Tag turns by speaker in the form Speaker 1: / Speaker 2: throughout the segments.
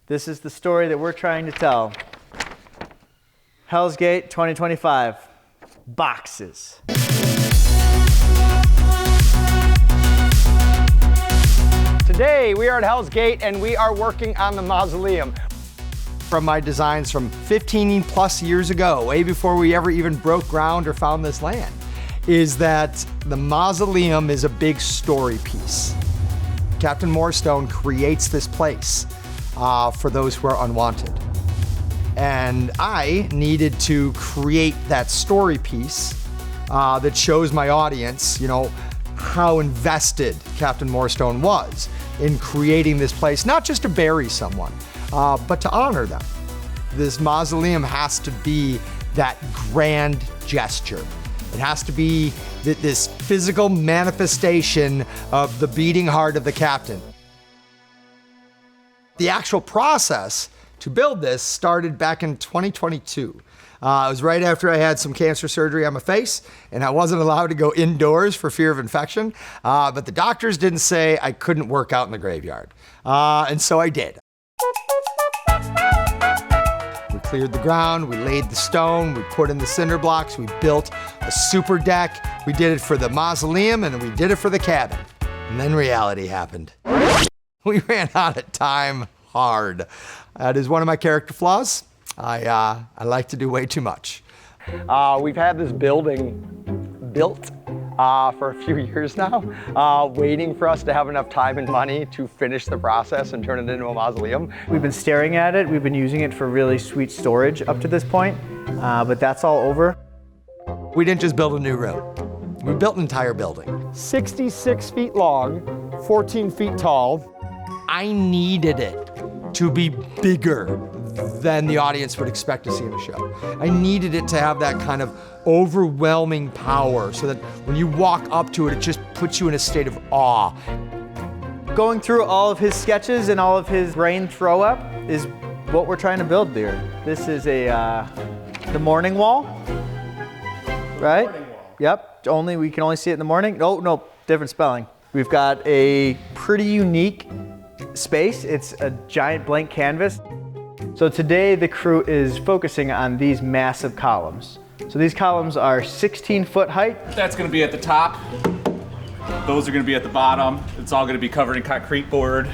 Speaker 1: This is the story that we're trying to tell. HellsGate 2025. Boxes.
Speaker 2: Today we are at HellsGate and we are working on the Mausoleum. From my designs from 15 plus years ago, way before we ever even broke ground or found this land, is that the Mausoleum is a big story piece. Captain Moorstone creates this place for those who are unwanted. And I needed to create that story piece that shows my audience, you know, how invested Captain Moorstone was in creating this place, not just to bury someone, but to honor them. This mausoleum has to be that grand gesture. It has to be this physical manifestation of the beating heart of the captain. The actual process to build this started back in 2022. It was right after I had some cancer surgery on my face, and I wasn't allowed to go indoors for fear of infection, but the doctors didn't say I couldn't work out in the graveyard, and so I did. We cleared the ground, we laid the stone, we put in the cinder blocks, we built a super deck. We did it for the mausoleum, and we did it for the cabin. And then reality happened. We ran out of time hard. That is one of my character flaws. I like to do way too much. We've had this building built for a few years now, waiting for us to have enough time and money to finish the process and turn it into a mausoleum.
Speaker 1: We've been staring at it. We've been using it for really sweet storage up to this point, but that's all over.
Speaker 2: We didn't just build a new room. We built an entire building. 66 feet long, 14 feet tall. I needed it to be bigger than the audience would expect to see in a show. I needed it to have that kind of overwhelming power so that when you walk up to it, it just puts you in a state of awe.
Speaker 1: Going through all of his sketches and all of his brain throw up is what we're trying to build here. This is the morning wall, right? Morning wall. Yep, we can only see it in the morning. Oh, no, different spelling. We've got a pretty unique space. It's a giant blank canvas. So today the crew is focusing on these massive columns. So these columns are 16-foot height.
Speaker 3: That's going to be at the top. Those are going to be at the bottom. It's all going to be covered in concrete board.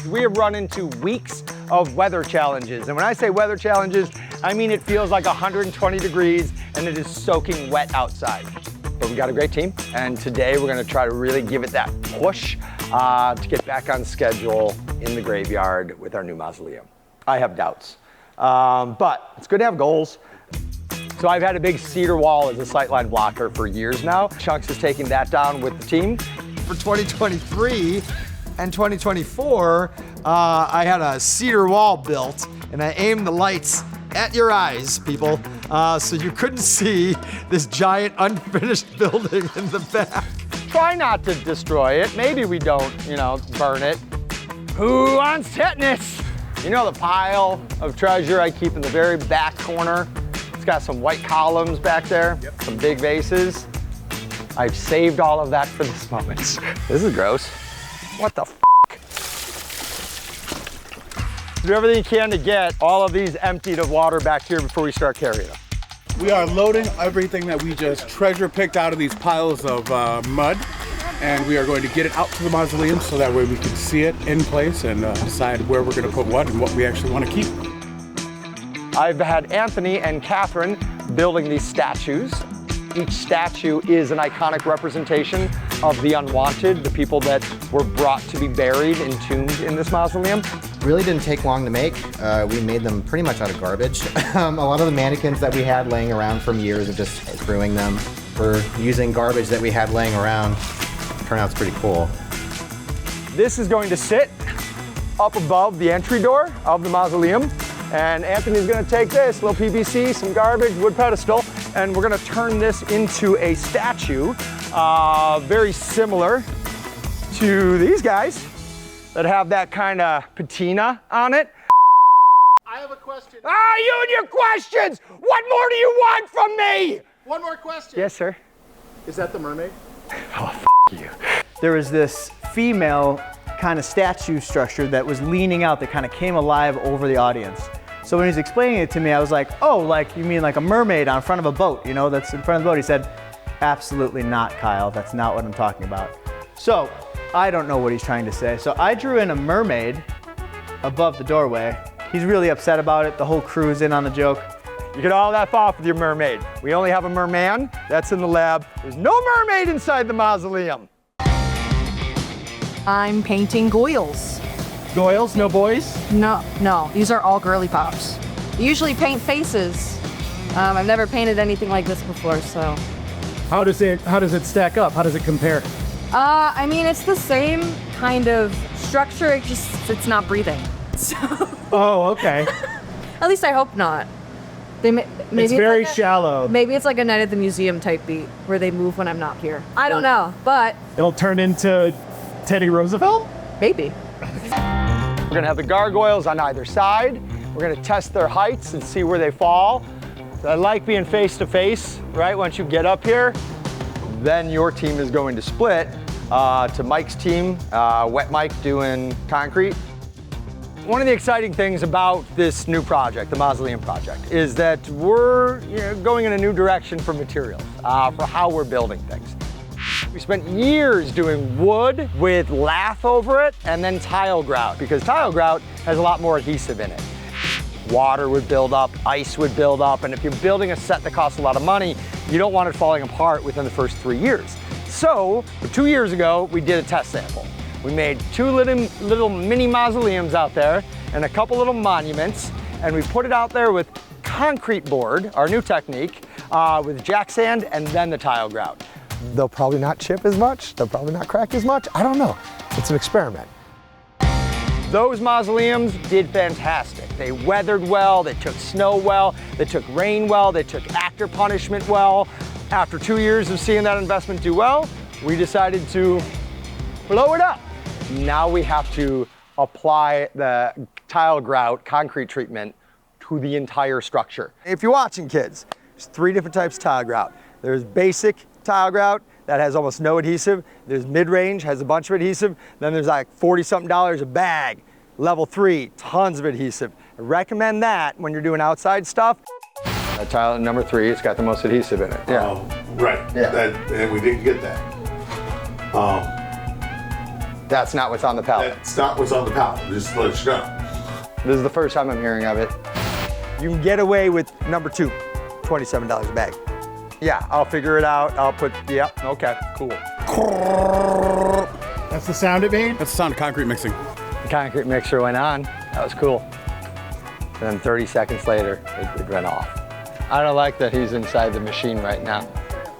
Speaker 2: We have run into weeks of weather challenges. And when I say weather challenges, I mean it feels like 120 degrees and it is soaking wet outside. But we got a great team, and today we're going to try to really give it that push to get back on schedule in the graveyard with our new mausoleum. I have doubts, but it's good to have goals. So I've had a big cedar wall as a sightline blocker for years now. Chunks is taking that down with the team. For 2023 and 2024, I had a cedar wall built, and I aimed the lights at your eyes, people, so you couldn't see this giant unfinished building in the back. Try not to destroy it. Maybe we don't, burn it. Who wants tetanus? You know the pile of treasure I keep in the very back corner? It's got some white columns back there, some big vases. I've saved all of that for this moment. This is gross. What the f***? Do everything you can to get all of these emptied of water back here before we start carrying them.
Speaker 4: We are loading everything that we just treasure picked out of these piles of mud, and we are going to get it out to the mausoleum so that way we can see it in place and decide where we're going to put what and what we actually want to keep.
Speaker 2: I've had Anthony and Catherine building these statues. Each statue is an iconic representation of the unwanted, the people that were brought to be buried, entombed in this mausoleum.
Speaker 5: Really didn't take long to make. We made them pretty much out of garbage. A lot of the mannequins that we had laying around from years of just screwing them, for using garbage that we had laying around. Turnout's pretty cool.
Speaker 2: This is going to sit up above the entry door of the mausoleum, and Anthony's gonna take this little PVC, some garbage, wood pedestal, and we're gonna turn this into a statue very similar to these guys that have that kind of patina on it.
Speaker 4: I have a question.
Speaker 6: question.
Speaker 2: Ah, you and your questions! What more do you want from me?
Speaker 6: One more question.
Speaker 2: Yes, sir.
Speaker 6: Is that the mermaid?
Speaker 2: You.
Speaker 1: There was this female kind of statue structure that was leaning out that kind of came alive over the audience. So when he was explaining it to me, I was like, oh, like you mean like a mermaid on front of a boat, you know, that's in front of the boat. He said, absolutely not, Kyle. That's not what I'm talking about. So I don't know what he's trying to say. So I drew in a mermaid above the doorway. He's really upset about it. The whole crew is in on the joke.
Speaker 2: You can all F off with your mermaid. We only have a merman. That's in the lab. There's no mermaid inside the mausoleum.
Speaker 7: I'm painting goyles.
Speaker 6: Goyles, no boys?
Speaker 7: No, these are all girly pops. I usually paint faces. I've never painted anything like this before, so.
Speaker 6: How does it stack up? How does it compare?
Speaker 7: I mean, it's the same kind of structure, it's not breathing. So,
Speaker 6: Oh, okay.
Speaker 7: at least I hope not. Maybe
Speaker 6: It's very
Speaker 7: like
Speaker 6: shallow.
Speaker 7: Maybe it's like a Night at the Museum type beat where they move when I'm not here. I don't know, but
Speaker 6: It'll turn into Teddy Roosevelt?
Speaker 7: maybe.
Speaker 2: We're gonna have the gargoyles on either side. We're gonna test their heights and see where they fall. I like being face to face, right? Once you get up here, then your team is going to split to Mike's team, Wet Mike doing concrete. One of the exciting things about this new project, the Mausoleum project, is that we're going in a new direction for materials, for how we're building things. We spent years doing wood with lath over it and then tile grout, because tile grout has a lot more adhesive in it. Water would build up, ice would build up, and if you're building a set that costs a lot of money, you don't want it falling apart within the first 3 years. So, 2 years ago, we did a test sample. We made 2 little mini mausoleums out there and a couple little monuments, and we put it out there with concrete board, our new technique, with jack sand and then the tile grout. They'll probably not chip as much, they'll probably not crack as much, I don't know. It's an experiment. Those mausoleums did fantastic. They weathered well, they took snow well, they took rain well, they took actor punishment well. After 2 years of seeing that investment do well, we decided to blow it up. Now we have to apply the tile grout concrete treatment to the entire structure. If you're watching, kids, there's 3 different types of tile grout. There's basic tile grout that has almost no adhesive. There's mid-range, has a bunch of adhesive. Then there's like $40-something a bag. Level 3, tons of adhesive. I recommend that when you're doing outside stuff. Tile number 3, it's got the most adhesive in it. Yeah.
Speaker 8: Right.
Speaker 2: Yeah.
Speaker 8: And we didn't get that.
Speaker 2: That's not what's on the pallet.
Speaker 8: That's not what's on the pallet. Just to let you know.
Speaker 2: This is the first time I'm hearing of it. You can get away with number 2, $27 a bag. Yeah, I'll figure it out. I'll put, yep, okay, cool.
Speaker 6: That's the sound it made?
Speaker 4: That's the sound of concrete mixing.
Speaker 2: The concrete mixer went on. That was cool. And then 30 seconds later, it went off. I don't like that he's inside the machine right now.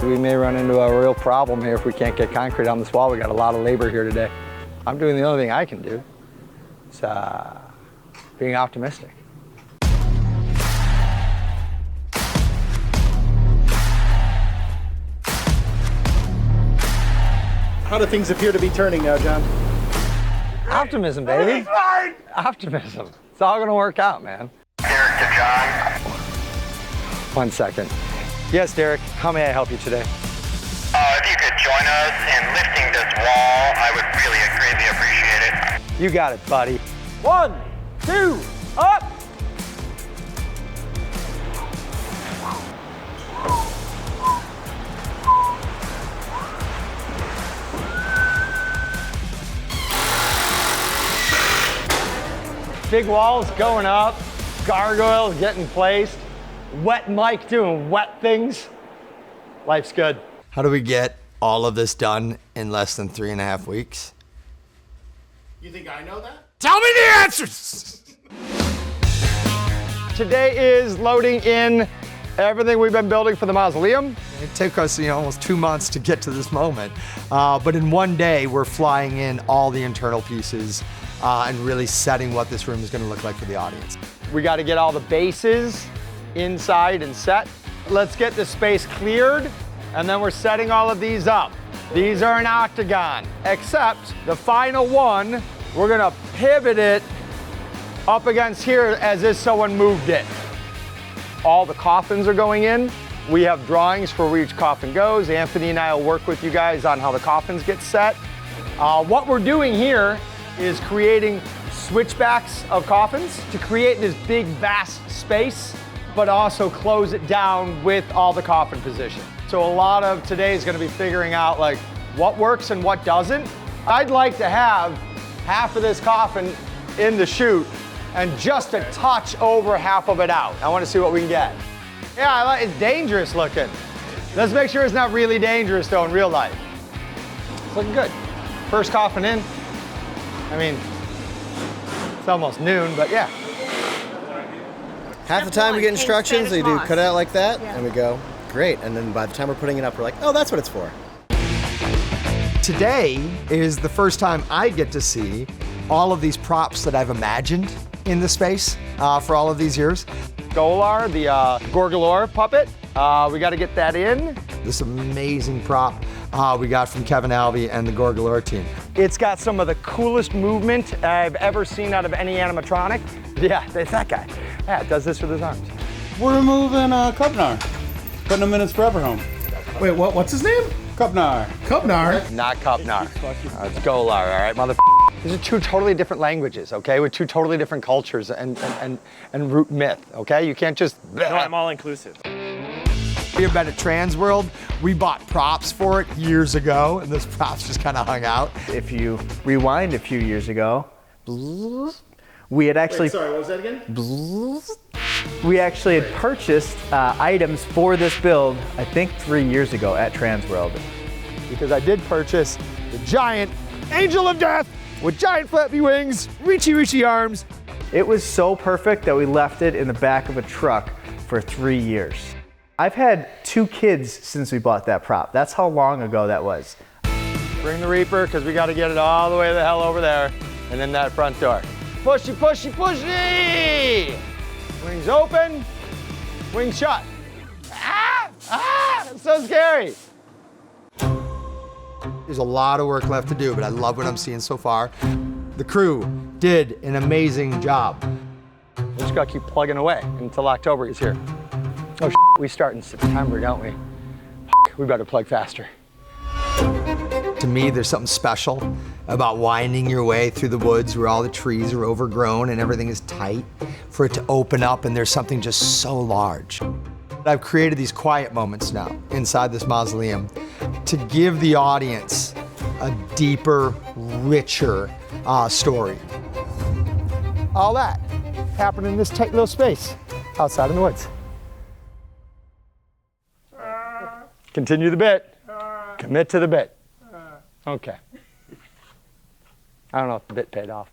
Speaker 2: We may run into a real problem here if we can't get concrete on this wall. We got a lot of labor here today. I'm doing the only thing I can do. It's being optimistic.
Speaker 6: How do things appear to be turning now, John?
Speaker 2: Optimism, baby. Optimism. It's all gonna work out, man.
Speaker 9: Derek to John.
Speaker 2: 1 second. Yes, Derek, how may I help you today?
Speaker 9: If you could join us in lifting this wall, I would really greatly appreciate it.
Speaker 2: You got it, buddy. 1, 2, up! Big walls going up, gargoyles getting placed, Wet Mike doing wet things. Life's good.
Speaker 10: How do we get all of this done in less than 3.5 weeks?
Speaker 6: You think I know that?
Speaker 10: Tell me the answers!
Speaker 2: Today is loading in everything we've been building for the Mausoleum.
Speaker 10: It took us, almost 2 months to get to this moment. But in one day, we're flying in all the internal pieces and really setting what this room is gonna look like for the audience.
Speaker 2: We got to get all the bases inside and set. Let's get the space cleared, and then we're setting all of these up. These are an octagon, except the final one, we're gonna pivot it up against here as if someone moved it. All the coffins are going in. We have drawings for where each coffin goes. Anthony and I will work with you guys on how the coffins get set. What we're doing here is creating switchbacks of coffins to create this big, vast space, but also close it down with all the coffin position. So a lot of today is going to be figuring out like what works and what doesn't. I'd like to have half of this coffin in the chute and just a touch over half of it out. I want to see what we can get. Yeah, it's dangerous looking. Let's make sure it's not really dangerous though in real life. It's looking good. First coffin in. I mean, it's almost noon, but yeah.
Speaker 11: Half the time we get instructions, they do cut out like that, and we go, great. And then by the time we're putting it up, we're like, oh, that's what it's for.
Speaker 10: Today is the first time I get to see all of these props that I've imagined in the space for all of these years.
Speaker 2: Golar, the Gorgolor puppet, we got to get that in.
Speaker 10: This amazing prop we got from Kevin Alvey and the Gorgolor team.
Speaker 2: It's got some of the coolest movement I've ever seen out of any animatronic. Yeah, it's that guy. Yeah, it does this with his arms.
Speaker 4: We're removing Cubnar, putting him in his forever home.
Speaker 6: Wait, what's his name?
Speaker 4: Cubnar.
Speaker 6: Cubnar?
Speaker 2: Not Cupnar. It's Golar, all right, mother. These are two totally different languages, okay, with two totally different cultures and root myth, okay? You can't just.
Speaker 3: No, I'm all inclusive.
Speaker 10: We have been at Transworld. We bought props for it years ago, and those props just kind of hung out.
Speaker 1: If you rewind a few years ago, we had actually.
Speaker 6: Wait, sorry, what was that again?
Speaker 1: We actually had purchased items for this build, I think 3 years ago at Transworld.
Speaker 2: Because I did purchase the giant Angel of Death with giant flappy wings, reachy arms.
Speaker 1: It was so perfect that we left it in the back of a truck for 3 years. I've had 2 kids since we bought that prop. That's how long ago that was.
Speaker 2: Bring the Reaper, because we got to get it all the way the hell over there and in that front door. Pushy, pushy, pushy! Wings open, wings shut. It's so scary.
Speaker 10: There's a lot of work left to do, but I love what I'm seeing so far. The crew did an amazing job.
Speaker 2: We just got to keep plugging away until October is here. Oh, we start in September, don't we? We better plug faster.
Speaker 10: To me, there's something special about winding your way through the woods where all the trees are overgrown and everything is tight, for it to open up and there's something just so large. I've created these quiet moments now inside this mausoleum to give the audience a deeper, richer story.
Speaker 2: All that happened in this tight little space outside in the woods. Continue the bit. Commit to the bit. Okay. I don't know if the bit paid off.